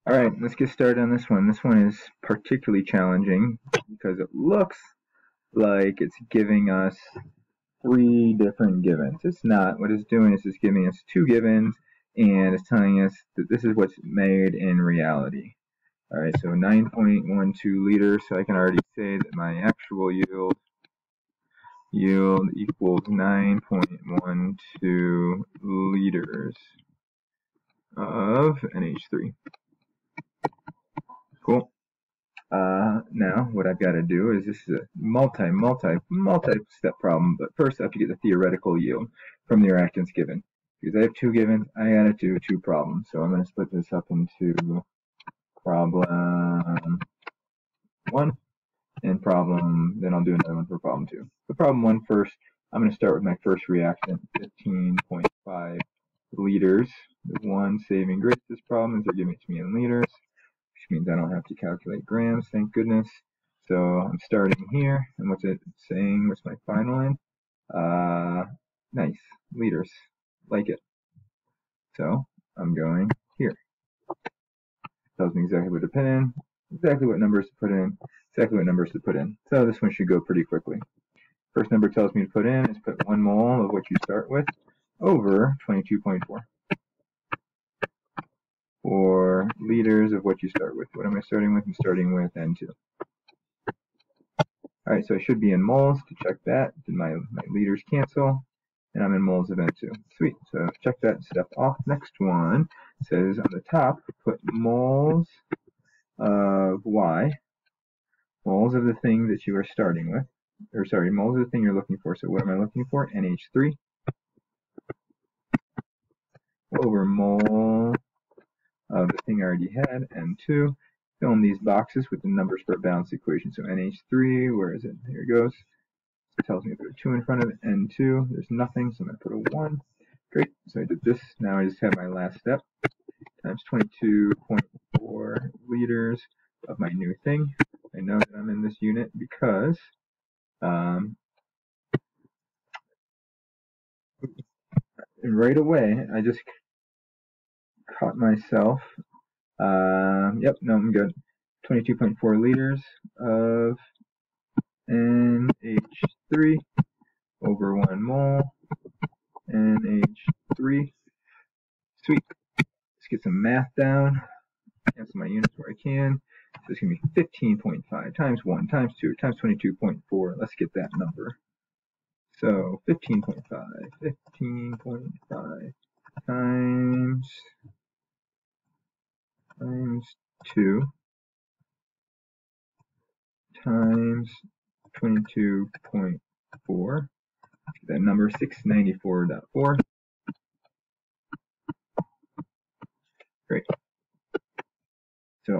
Alright, let's get started on this one. This one is particularly challenging because it looks like it's giving us three different givens. It's not. What it's doing is it's giving us two givens and it's telling us that this is what's made in reality. Alright, so 9.12 liters, so I can already say that my actual yield equals 9.12 liters of NH3. Cool. Now what I've got to do is this is a multi-step problem, but first I have to get the theoretical yield from the reactants given. Because I have two givens, I got to do two problems. So I'm going to split this up into problem 1 and then I'll do another one for problem 2. For problem 1 first, I'm going to start with my first reactant, 15.5 liters. The one saving grace this problem is they're giving it to me in liters, which means I don't have to calculate grams, thank goodness. So I'm starting here, and what's it saying? What's my final line? Nice, liters, like it. So I'm going here. Tells me exactly what to put in, exactly what numbers to put in, exactly what numbers to put in. So this one should go pretty quickly. First number tells me to put in is put 1 mole of what you start with over 22.4. Or liters of what you start with. What am I starting with? I'm starting with N2. Alright, so I should be in moles to check that. Did my liters cancel? And I'm in moles of N2. Sweet. So check that step off. Next one says on the top, put moles of Y. Moles of the thing that you are starting with. Or sorry, moles of the thing you're looking for. So what am I looking for? NH3 over mole of the thing I already had, N2. Fill in these boxes with the numbers for a balanced equation. So NH3, where is it? Here it goes. It tells me to put a 2 in front of it. N2, there's nothing, so I'm going to put a 1. Great, so I did this. Now I just have my last step. Times 22.4 liters of my new thing. I know that I'm in this unit because and right away I just caught myself. Yep, no, I'm good. 22.4 liters of NH3 over 1 mole NH3. Sweet. Let's get some math down. Cancel my units where I can. So it's going to be 15.5 times 1 times 2 times 22.4. Let's get that number. So 15.5 times 2 times 22.4. That number 694.4. Great. So,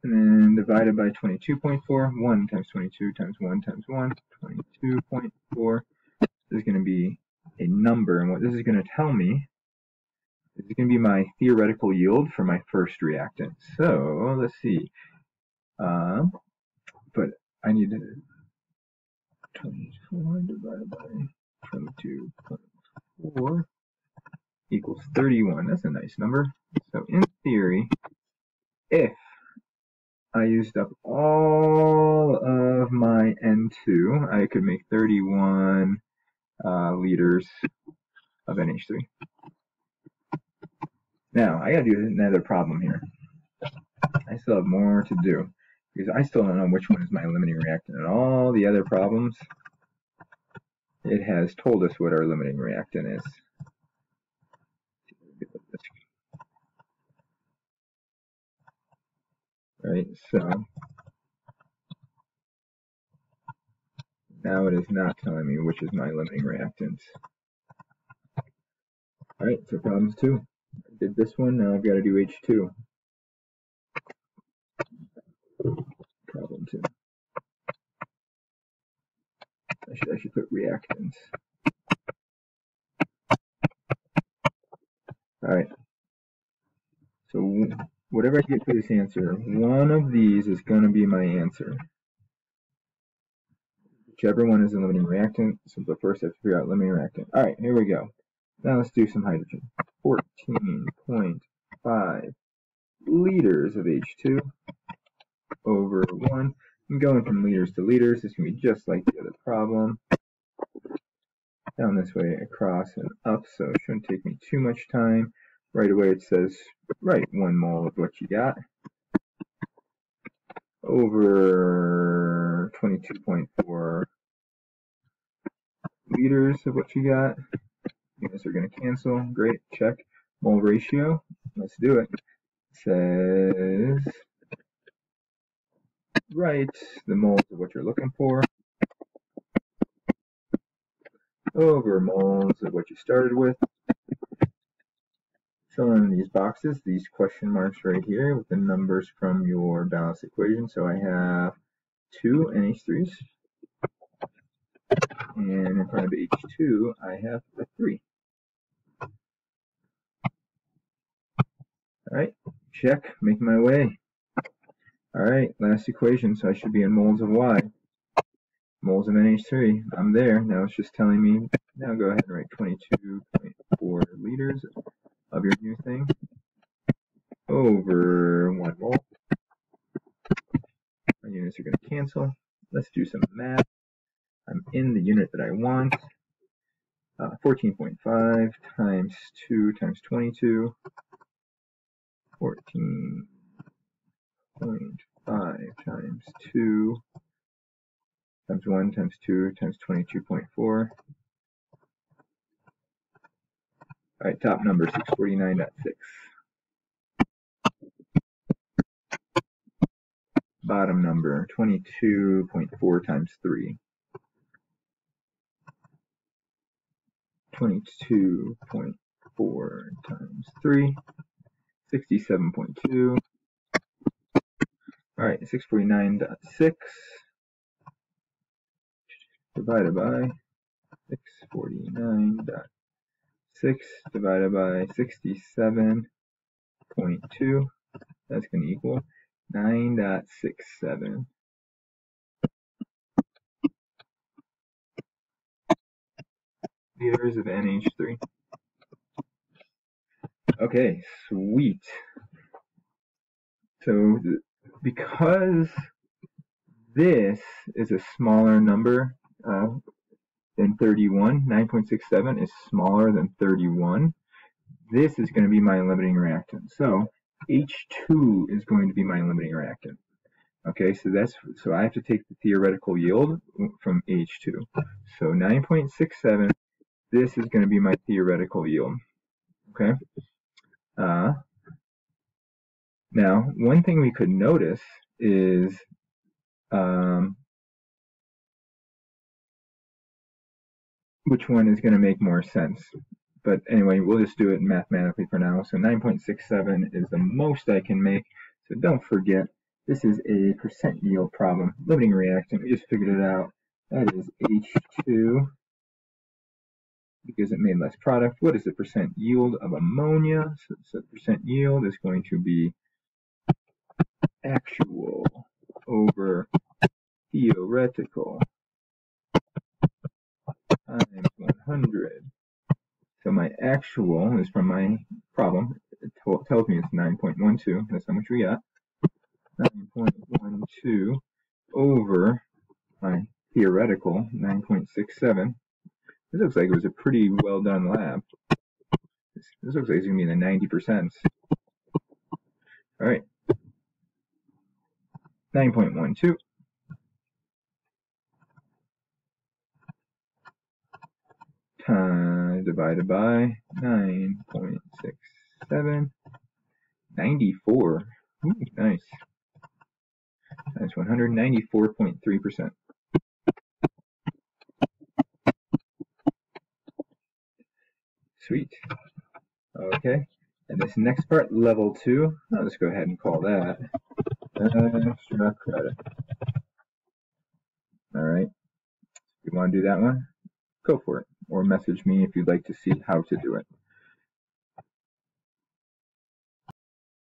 and then divided by 22.4, 1 times 22 times 1 times 1, 22.4. This is going to be a number, and what this is going to tell me is going to be my theoretical yield for my first reactant. So, let's see. But I need 24 divided by 22.4 equals 31. That's a nice number. So, in theory, if I used up all of my N2, I could make 31 liters of NH3. Now, I gotta do another problem here. I still have more to do because I still don't know which one is my limiting reactant. And all the other problems, it has told us what our limiting reactant is. Right, so now it is not telling me which is my limiting reactant. Alright, so problems 2. I did this one, now I've got to do H2. Problem 2. I should put reactants. Alright. So whatever I get for this answer, one of these is going to be my answer. Whichever one is the limiting reactant. So but first I have to figure out limiting reactant. Alright, here we go. Now let's do some hydrogen. 14.5 liters of H2 over 1. I'm going from liters to liters. It's going to be just like the other problem. Down this way, across and up, so it shouldn't take me too much time. Right away it says, write 1 mole of what you got over 22.4 liters of what you got. Units are going to cancel. Great, check. Mole ratio, let's do it. It says, write the moles of what you're looking for over moles of what you started with. Fill in these boxes, these question marks right here with the numbers from your balanced equation. So I have 2 NH3s, and in front of H2 I have a 3. Alright, check, making my way. Alright, last equation, so I should be in moles of Y. Moles of NH3, I'm there. Now it's just telling me, now go ahead and write 22.4 liters of your new thing over 1 mole. My units are going to cancel. Let's do some math. I'm in the unit that I want. 14.5 times 2 times 22. 14.5 times 2 times 1 times 2 times 22.4. Alright, top number 649.6. Bottom number 22.4 times 3. 22.4 times 3. 67.2. Alright, 649.6 divided by 649.6 divided by 67.2. That's going to equal 9.67. liters of NH3. Okay, sweet. So because this is a smaller number than 31, 9.67 is smaller than 31, this is going to be my limiting reactant. So H2 is going to be my limiting reactant. Okay, so I have to take the theoretical yield from H2. So 9.67, this is going to be my theoretical yield. Okay. Now, one thing we could notice is which one is going to make more sense. But anyway, we'll just do it mathematically for now. So 9.67 is the most I can make. So don't forget, this is a percent yield problem. Limiting reactant, we just figured it out. That is H2, because it made less product. What is the percent yield of ammonia? So percent yield is going to be actual over theoretical times 100. So my actual is from my problem. It tells me it's 9.12. That's how much we got. 9.12 over my theoretical 9.67. This looks like it was a pretty well done lab. This looks like it's going to be in the 90%. Alright. 9.12 times divided by 9.67. 94. Ooh, nice. That's 194.3%. Sweet. Okay. And this next part, level 2, I'll just go ahead and call that extra credit. Alright. If you want to do that one, go for it. Or message me if you'd like to see how to do it.